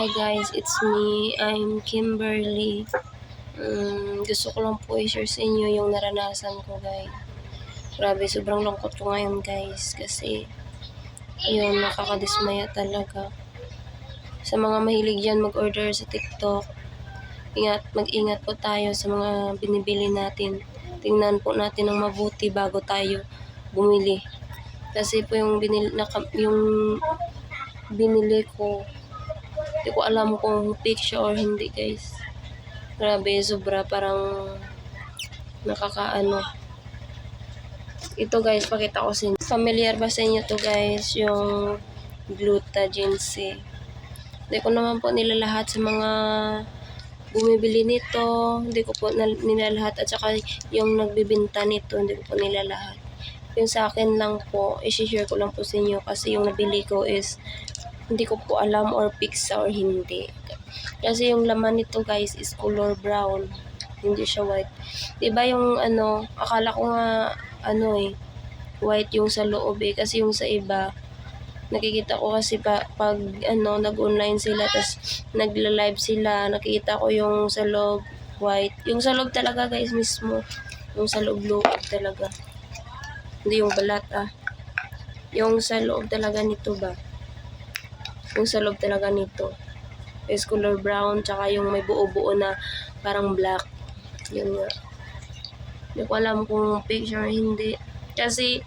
Hi guys, it's me. I'm Kimberly. Gusto ko lang po i-share sa inyo yung naranasan ko guys. Grabe, sobrang lungkot ko ngayon guys. Kasi, yun, nakakadismaya talaga. Sa mga mahilig dyan mag-order sa TikTok, mag-ingat po tayo sa mga binibili natin. Tingnan po natin ng mabuti bago tayo bumili. Kasi po yung binili ko, hindi ko alam kung fake siya or hindi guys. Grabe, sobra parang nakakaano. Ito guys, pakita ko sa inyo. Familiar ba sa inyo to guys, yung Glutagen C? Hindi ko naman po nilalahat sa mga bumibili nito. Hindi ko po nilalahat. At saka yung nagbibinta nito, hindi ko po nilalahat. Yung sa akin lang po, i-share ko lang po sa inyo kasi yung nabili ko is hindi ko po alam or fix or hindi. Kasi yung laman nito guys is color brown. Hindi siya white. Diba yung akala ko nga white yung sa loob kasi yung sa iba nakikita ko kasi pag nag-online sila tas nagla-live sila, nakikita ko yung sa loob white. Yung sa loob talaga guys mismo. Yung sa loob talaga. Hindi yung balat Yung sa loob talaga nito ba? Yung sa loob talaga nito is color brown, tsaka yung may buo-buo na parang black. Yun nga. Hindi ko alam kung fake or hindi. Kasi,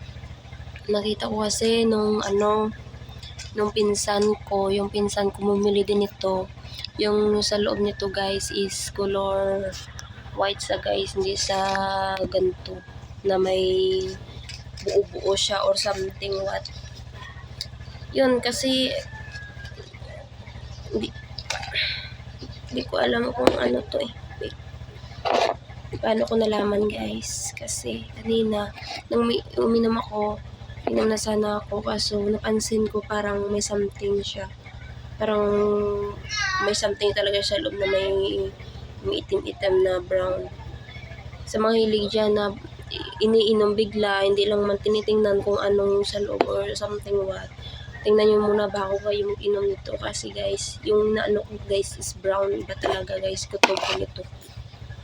nakita ko kasi nung pinsan ko, yung pinsan ko bumili din ito. Yung sa loob nito guys is color white sa guys, hindi sa ganito na may buo-buo siya or something what. Yun, kasi hindi ko alam kung ano to paano ko nalaman guys. Kasi kanina nung uminom ako, inom na sana ako, kaso napansin ko parang may something siya. Parang may something talaga sa loob na may itim-itim na brown. Sa mga hilig dyan na iniinom bigla, hindi lang man tinitingnan kung anong sa loob or something what. Tingnan nyo muna bago kayo mag-inom nito kasi guys, yung ko guys is brown. Iba talaga guys, kutob ko nito.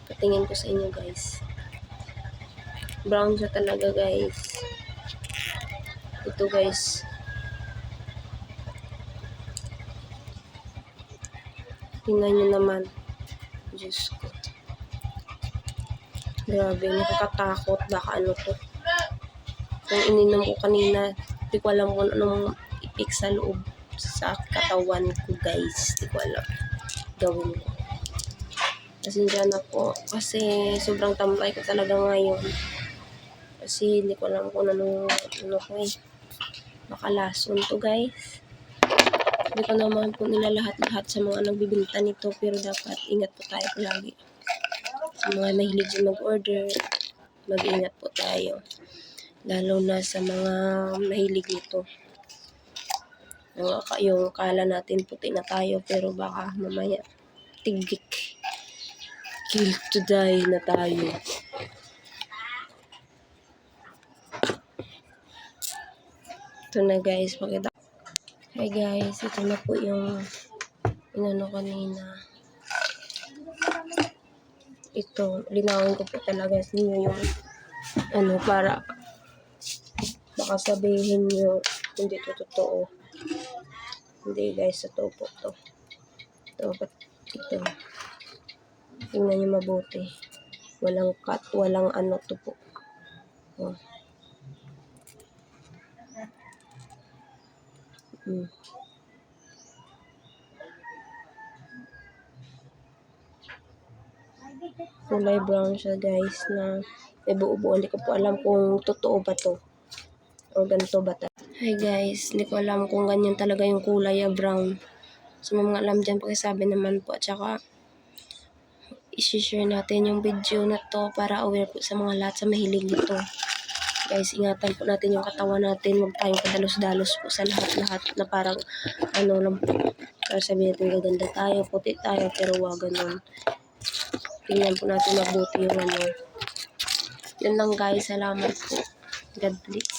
Patingin ko sa inyo guys. Brown siya talaga guys. Ito guys. Tingnan nyo naman. Diyos ko. Grabe, nakakatakot. Baka ano to. Kung ininom ko kanina, hindi ko alam kung anong ipik sa loob sa katawan ko guys. Hindi ko alam gawin ko. Pasensya na po kasi sobrang tambay ko talaga ngayon. Kasi hindi ko alam kung anong ko baka lason to guys. Hindi ko naman po nilalahat-lahat sa mga nagbibinta nito, pero dapat ingat po tayo palagi. Sa mga mahilig mag-order, mag-ingat po tayo. Lalo na sa mga mahilig nito. Yung kala natin puti na tayo, pero baka mamaya tigik. Kill to die na tayo. Ito na guys, pakita. Hi guys, ito na po yung kanina. Ito, linawin ko po talaga sa inyo yung para baka sabihin nyo hindi to totoo. Hindi guys, totoo po to. Ito. Tingnan nyo mabuti. Walang cut, walang to po. Kulay brown siya guys na may buo-buo. Hindi ko po alam kung totoo ba to o ganito ba ta. Hi guys, hindi ko alam kung ganyan talaga yung kulay brown. So mga alam dyan, pakisabi naman po. At saka i-share natin yung video na to para aware po sa mga lahat sa mahilig nito. Guys, ingatan po natin yung katawan natin. Huwag tayong padalos-dalos po sa lahat-lahat na parang lang po. Para sabihin natin gaganda tayo, puti tayo, pero wag ganun. Tingnan po natin mabuti yung Yun lang guys, salamat po. God bless.